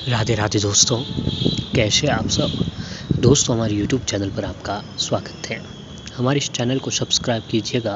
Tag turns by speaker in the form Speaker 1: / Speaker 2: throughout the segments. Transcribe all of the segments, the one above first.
Speaker 1: राधे राधे दोस्तों, कैसे आप सब दोस्तों। हमारे YouTube चैनल पर आपका स्वागत है। हमारे इस चैनल को सब्सक्राइब कीजिएगा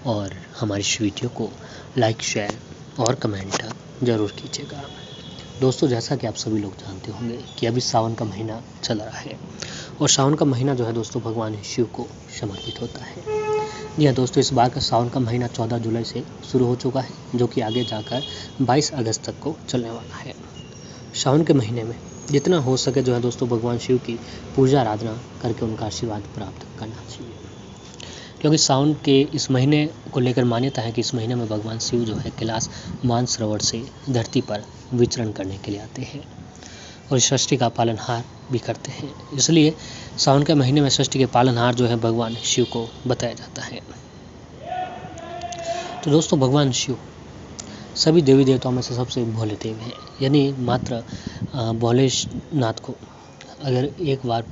Speaker 1: और हमारी इस वीडियो को लाइक, शेयर और कमेंट ज़रूर कीजिएगा। दोस्तों, जैसा कि आप सभी लोग जानते होंगे कि अभी सावन का महीना चल रहा है और सावन का महीना जो है दोस्तों भगवान शिव को समर्पित होता है। जी हाँ दोस्तों, इस बार का सावन का महीना 14 जुलाई से शुरू हो चुका है, जो कि आगे जाकर 22 अगस्त तक को चलने वाला है। सावन के महीने में जितना हो सके जो है दोस्तों भगवान शिव की पूजा आराधना करके उनका आशीर्वाद प्राप्त करना चाहिए, क्योंकि सावन के इस महीने को लेकर मान्यता है कि इस महीने में भगवान शिव जो है कैलाश मानसरोवर से धरती पर विचरण करने के लिए आते हैं और षष्ठी का पालनहार भी करते हैं। इसलिए सावन के महीने में षष्ठी के पालनहार जो है भगवान शिव को बताया जाता है। तो दोस्तों, भगवान शिव सभी देवी देवताओं में से सबसे भोले देव हैं, यानी मात्र भोलेनाथ को अगर एक बार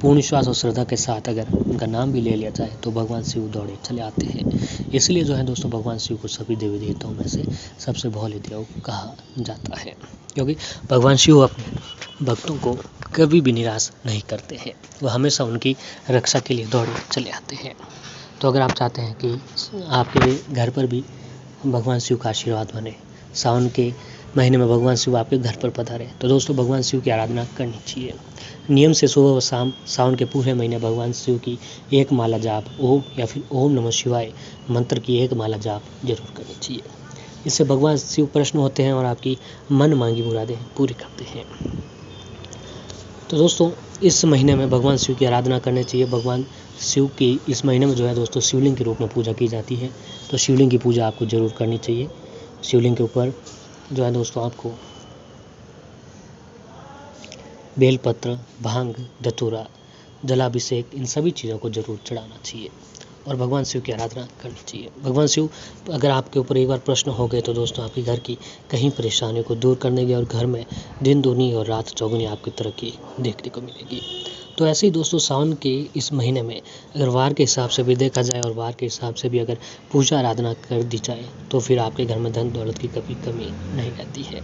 Speaker 1: पूर्ण विश्वास और श्रद्धा के साथ अगर उनका नाम भी ले लिया जाए तो भगवान शिव दौड़े चले आते हैं। इसलिए जो है दोस्तों भगवान शिव को सभी देवी देवताओं में से सबसे भोले देव कहा जाता है, क्योंकि भगवान शिव अपने भक्तों को कभी भी निराश नहीं करते हैं। वह हमेशा उनकी रक्षा के लिए दौड़े चले आते हैं। तो अगर आप चाहते हैं कि आपके घर पर भी भगवान शिव का आशीर्वाद बने, सावन के महीने में भगवान शिव आपके घर पर पधारे, तो दोस्तों भगवान शिव की आराधना करनी चाहिए। नियम से सुबह व शाम सावन के पूरे महीने भगवान शिव की एक माला जाप ओम या फिर ओम नमः शिवाय मंत्र की एक माला जाप जरूर करनी चाहिए। इससे भगवान शिव प्रसन्न होते हैं और आपकी मन मांगी मुरादें पूरी करते हैं। तो दोस्तों, इस महीने में भगवान शिव की आराधना करनी चाहिए। भगवान शिव की इस महीने में जो है दोस्तों शिवलिंग के रूप में पूजा की जाती है, तो शिवलिंग की पूजा आपको ज़रूर करनी चाहिए। शिवलिंग के ऊपर जो है दोस्तों आपको बेलपत्र, भांग, धतूरा, जलाभिषेक इन सभी चीज़ों को जरूर चढ़ाना चाहिए और भगवान शिव की आराधना करनी चाहिए। भगवान शिव अगर आपके ऊपर एक बार प्रश्न हो गए तो दोस्तों आपके घर की कहीं परेशानियों को दूर करने के और घर में दिन दूनी और रात चौगुनी आपकी तरक्की देखने को मिलेगी। तो ऐसे ही दोस्तों सावन के इस महीने में अगर वार के हिसाब से भी देखा जाए और वार के हिसाब से भी अगर पूजा आराधना कर दी जाए तो फिर आपके घर में धन दौलत की कभी कमी नहीं रहती है।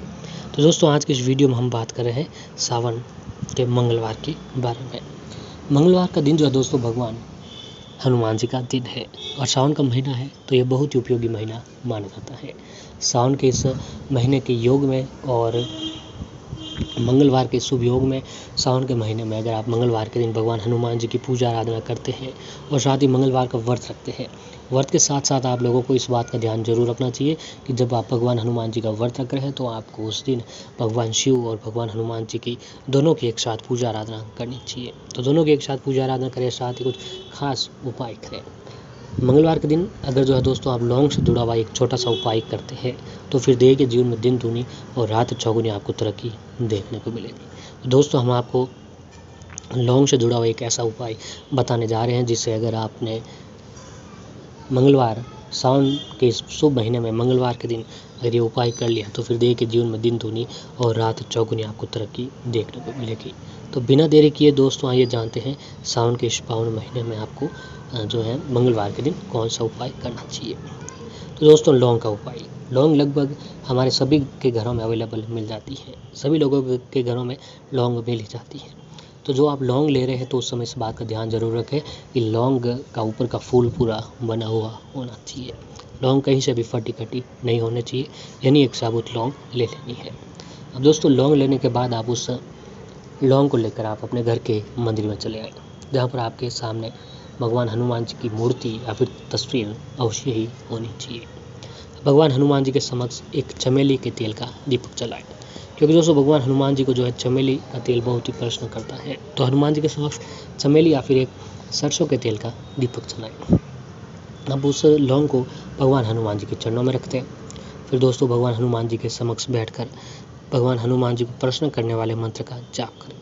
Speaker 1: तो दोस्तों, आज की इस वीडियो में हम बात कर रहे हैं सावन के मंगलवार के बारे में। मंगलवार का दिन जो है दोस्तों भगवान हनुमान जी का दिन है और सावन का महीना है, तो ये बहुत ही उपयोगी महीना माना जाता है। सावन के इस महीने के योग में और मंगलवार के शुभ योग में सावन के महीने में अगर आप मंगलवार के दिन भगवान हनुमान जी की पूजा आराधना करते हैं और साथ ही मंगलवार का व्रत रखते हैं, व्रत के साथ साथ आप लोगों को इस बात का ध्यान जरूर रखना चाहिए कि जब आप भगवान हनुमान जी का व्रत रख रहे हैं तो आपको उस दिन भगवान शिव और भगवान हनुमान जी की दोनों की एक साथ पूजा आराधना करनी चाहिए। तो दोनों की एक साथ पूजा आराधना करें, साथ ही कुछ खास उपाय करें। मंगलवार के दिन अगर जो है दोस्तों आप लौंग से जुड़ा हुआ एक छोटा सा उपाय करते हैं तो फिर देह के जीवन में दिन दूनी और रात चौगुनी आपको तरक्की देखने को मिलेगी। दोस्तों, हम आपको लौंग से जुड़ा हुआ एक ऐसा उपाय बताने जा रहे हैं जिससे अगर आपने मंगलवार सावन के इस शुभ महीने में मंगलवार के दिन अगर ये उपाय कर लिया तो फिर देह के जीवन में दिन दूनी और रात चौगुनी आपको तरक्की देखने को मिलेगी। तो बिना देरी किए दोस्तों आइए जानते हैं सावन के इस पावन महीने में आपको जो है मंगलवार के दिन कौन सा उपाय करना चाहिए। तो दोस्तों, लौंग का उपाय। लौंग लगभग हमारे सभी के घरों में अवेलेबल मिल जाती है, सभी लोगों के घरों में लौंग मिल ही जाती है। तो जो आप लौंग ले रहे हैं तो उस समय इस बात का ध्यान जरूर रखें कि लौंग का ऊपर का फूल पूरा बना हुआ होना चाहिए। लौंग कहीं से भी फटी कटी नहीं होनी चाहिए, यानी एक साबुत लौंग ले लेनी है। अब दोस्तों, लौंग लेने के बाद आप उस लौंग को लेकर आप अपने घर के मंदिर में चले आए, जहाँ पर आपके सामने भगवान हनुमान जी की मूर्ति या फिर तस्वीर अवश्य ही होनी चाहिए। भगवान हनुमान जी के समक्ष एक चमेली के तेल का दीपक जलाएं, क्योंकि दोस्तों भगवान हनुमान जी को जो है चमेली का तेल बहुत ही प्रसन्न करता है। तो हनुमान जी के समक्ष चमेली या फिर एक सरसों के तेल का दीपक जलाएं। अब उस लौंग को भगवान हनुमान जी के चरणों में रखते हैं। फिर दोस्तों भगवान हनुमान जी के समक्ष बैठकर भगवान हनुमान जी को प्रसन्न करने वाले मंत्र का जाप करें।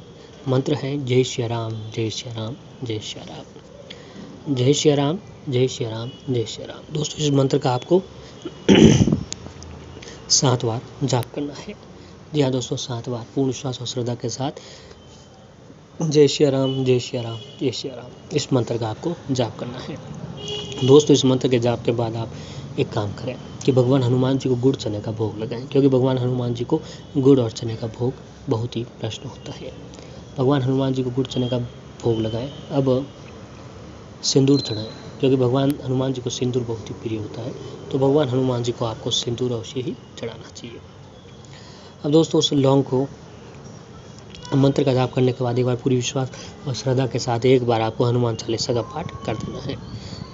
Speaker 1: मंत्र है जय श्री राम, जय श्री राम, जय श्री राम, जय श्री राम, जय श्री राम, जय श्री राम। दोस्तों, इस मंत्र का आपको 7 बार जाप करना है। जी हाँ दोस्तों, 7 बार पूर्ण विश्वास और श्रद्धा के साथ जय श्री राम, जय श्री राम, जय श्री राम इस मंत्र का आपको जाप करना है। दोस्तों इस मंत्र के जाप के बाद आप एक काम करें कि भगवान हनुमान जी को गुड़ चने का भोग लगाएं, क्योंकि भगवान हनुमान जी को गुड़ और चने का भोग बहुत ही प्रश्न होता है। भगवान हनुमान जी को गुड़ चने का भोग लगाएं। अब सिंदूर चढ़ाएं, क्योंकि भगवान हनुमान जी को सिंदूर बहुत ही प्रिय होता है, तो भगवान हनुमान जी को आपको सिंदूर अवश्य ही चढ़ाना चाहिए। अब दोस्तों उस लौंग को मंत्र का जाप करने के बाद एक बार पूरी विश्वास और श्रद्धा के साथ एक बार आपको हनुमान चालीसा का पाठ कर देना है।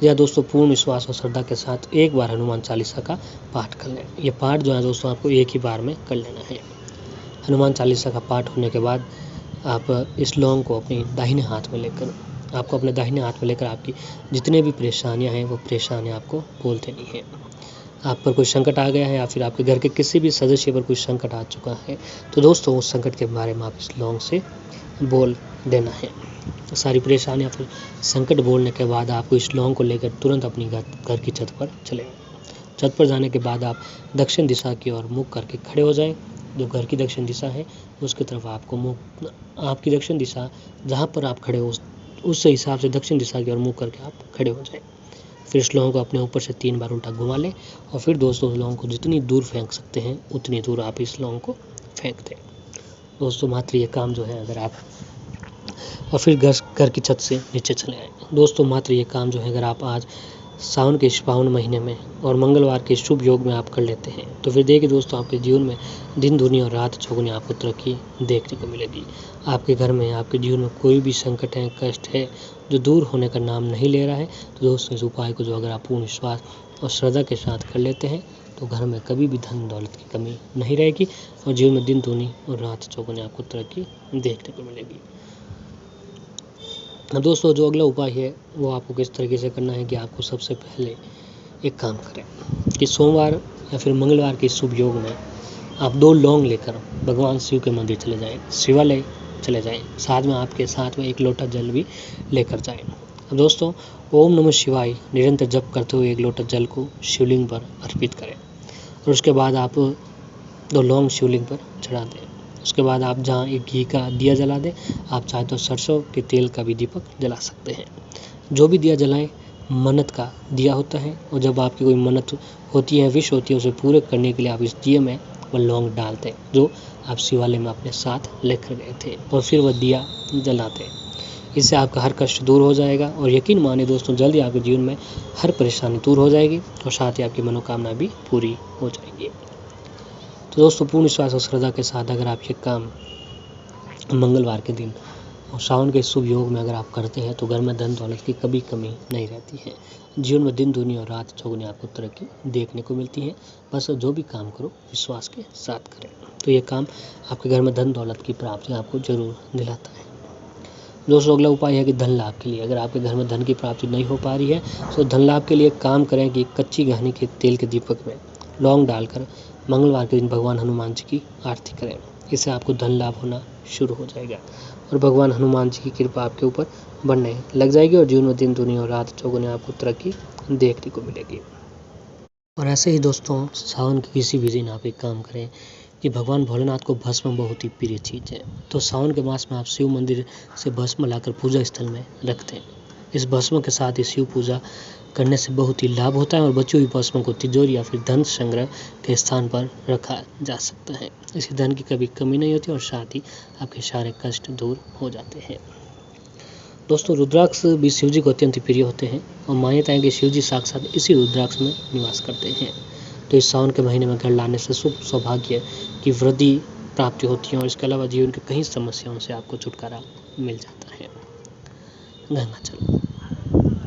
Speaker 1: या दोस्तों पूर्ण विश्वास और श्रद्धा के साथ एक बार हनुमान चालीसा का पाठ कर लें। ये पाठ जो है दोस्तों आपको एक ही बार में कर लेना है। हनुमान चालीसा का पाठ होने के बाद आप इस लौंग को अपने दाहिने हाथ में लेकर आपकी जितने भी परेशानियां हैं वो परेशानियां आपको बोल देनी है। आप पर कोई संकट आ गया है या फिर आपके घर के किसी भी सदस्य पर कोई संकट आ चुका है, तो दोस्तों उस संकट के बारे में आप इस लौंग से बोल देना है। तो सारी परेशानियां फिर संकट बोलने के बाद आपको इस लौंग को लेकर तुरंत अपनी घर की छत पर चले। छत पर जाने के बाद आप दक्षिण दिशा की ओर मुख करके खड़े हो जाएं। जो घर की दक्षिण दिशा है उसकी तरफ आपको मुख, आपकी दक्षिण दिशा जहाँ पर आप खड़े हो उस हिसाब से दक्षिण दिशा की ओर मुख करके आप खड़े हो जाएं। फिर इस लौंग को अपने ऊपर से 3 बार उल्टा घुमा लें और फिर दोस्तों उस लौंग को जितनी दूर फेंक सकते हैं उतनी दूर आप इस लौंग को फेंक दें। दोस्तों मात्र ये काम जो है अगर आप और फिर घर की छत से नीचे चले आए। दोस्तों मात्र ये काम जो है अगर आप आज सावन के इस पावन महीने में और मंगलवार के शुभ योग में आप कर लेते हैं तो फिर देखिए दोस्तों आपके जीवन में दिन दुनी और रात चौगुनी आपको तरक्की देखने को मिलेगी। आपके घर में, आपके जीवन में कोई भी संकट है, कष्ट है जो दूर होने का नाम नहीं ले रहा है, तो दोस्तों इस उपाय को जो अगर आप पूर्ण विश्वास और श्रद्धा के साथ कर लेते हैं तो घर में कभी भी धन दौलत की कमी नहीं रहेगी और जीवन में दिन दूनी और रात चौगुनी आपको तरक्की देखने को मिलेगी। दोस्तों जो अगला उपाय है वो आपको किस तरीके से करना है कि आपको सबसे पहले एक काम करें कि सोमवार या फिर मंगलवार के शुभ योग में आप 2 लौंग लेकर भगवान शिव के मंदिर चले जाएं, शिवालय चले जाएं। साथ में आपके साथ में 1 लोटा जल भी लेकर जाएं। अब दोस्तों ओम नमः शिवाय निरंतर जप करते हुए 1 लोटा जल को शिवलिंग पर अर्पित करें और उसके बाद आप 2 लौंग शिवलिंग पर चढ़ा दें। उसके बाद आप जहाँ एक घी का दिया जला दें, आप चाहे तो सरसों के तेल का भी दीपक जला सकते हैं। जो भी दिया जलाएं मन्नत का दिया होता है और जब आपकी कोई मन्नत होती है, विश होती है, उसे पूरे करने के लिए आप इस दिए में वह लौंग डालते हैं जो आप शिवालय में अपने साथ लेकर गए थे और फिर वह दिया जलाते हैं। इससे आपका हर कष्ट दूर हो जाएगा और यकीन माने दोस्तों जल्दी आपके जीवन में हर परेशानी दूर हो जाएगी और साथ ही आपकी मनोकामना भी पूरी हो जाएगी। तो दोस्तों पूर्ण विश्वास और श्रद्धा के साथ अगर आप ये काम मंगलवार के दिन और सावन के शुभ योग में अगर आप करते हैं तो घर में धन दौलत की कभी कमी नहीं रहती है। जीवन में दिन दुनी और रात चौगुनी आपको तरक्की देखने को मिलती है। बस जो भी काम करो विश्वास के साथ करें तो ये काम आपके घर में धन दौलत की प्राप्ति आपको जरूर दिलाता है। दोस्तों अगला उपाय है कि धन लाभ के लिए अगर आपके घर में धन की प्राप्ति नहीं हो पा रही है तो धन लाभ के लिए काम करें कि कच्ची घानी के तेल के दीपक में लौंग डालकर मंगलवार के दिन भगवान हनुमान जी की आरती करें। इससे आपको धन लाभ होना शुरू हो जाएगा और भगवान हनुमान जी की कृपा आपके ऊपर बढ़ने लग जाएगी और जीवन में दिन दुनी और रात चौगुनी आपको तरक्की देखने को मिलेगी। और ऐसे ही दोस्तों सावन के किसी भी दिन आप एक काम करें कि भगवान भोलेनाथ को भस्म बहुत ही प्रिय चीज़ है, तो सावन के मास में आप शिव मंदिर से भस्म लाकर पूजा स्थल में रखते हैं। इस भस्म के साथ ही शिव पूजा करने से बहुत ही लाभ होता है और बची हुई भस्म को तिजोरी या फिर धन संग्रह के स्थान पर रखा जा सकता है। इससे धन की कभी कमी नहीं होती और साथ ही आपके सारे कष्ट दूर हो जाते हैं। दोस्तों रुद्राक्ष भी शिव जी को अत्यंत प्रिय होते हैं और मान्यता है कि शिव जी साक्षात इसी रुद्राक्ष में निवास करते हैं। तो इस सावन के महीने में घर लाने से शुभ सौभाग्य की वृद्धि प्राप्ति होती है और इसके अलावा जीवन की कई समस्याओं से आपको छुटकारा मिल जाता है। गंगा जल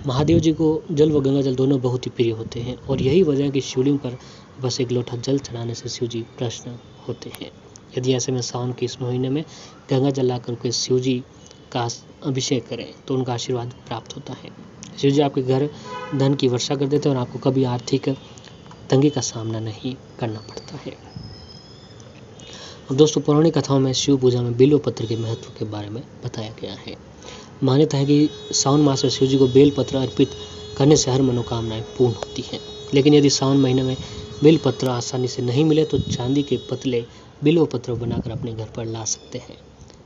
Speaker 1: महादेव जी को जल व गंगा जल दोनों बहुत ही प्रिय होते हैं और यही वजह है कि शिवलिंग पर बस 1 लोटा जल चढ़ाने से शिव जी प्रसन्न होते हैं। यदि ऐसे में सावन के इस महीने में गंगा जल लाकर के शिव जी का अभिषेक करें तो उनका आशीर्वाद प्राप्त होता है। शिव जी आपके घर धन की वर्षा कर देते हैं और आपको कभी आर्थिक तंगी का सामना नहीं करना पड़ता है। और दोस्तों पौराणिक कथाओं में शिव पूजा में बेल पत्र के महत्व के बारे में बताया गया है। मान्यता है कि सावन मास में शिव जी को बेल पत्र अर्पित करने से हर मनोकामनाएं पूर्ण होती हैं। लेकिन यदि सावन महीने में बेल पत्र आसानी से नहीं मिले तो चांदी के पतले बिल्व पत्र बनाकर अपने घर पर ला सकते हैं।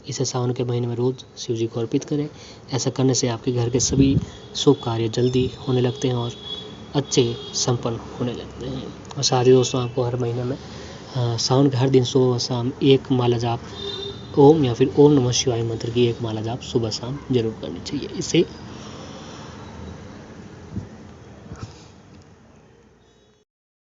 Speaker 1: इसे सावन के महीने में रोज़ शिव जी को अर्पित करें। ऐसा करने से आपके घर के सभी शुभ कार्य जल्दी होने लगते हैं और अच्छे संपन्न होने लगते हैं। और साथ ही दोस्तों, आपको हर महीने में सावन के हर दिन सुबह व शाम एक माला जाप ओम या फिर ओम नमः शिवाय मंत्र की एक माला जाप सुबह शाम जरूर करनी चाहिए। इससे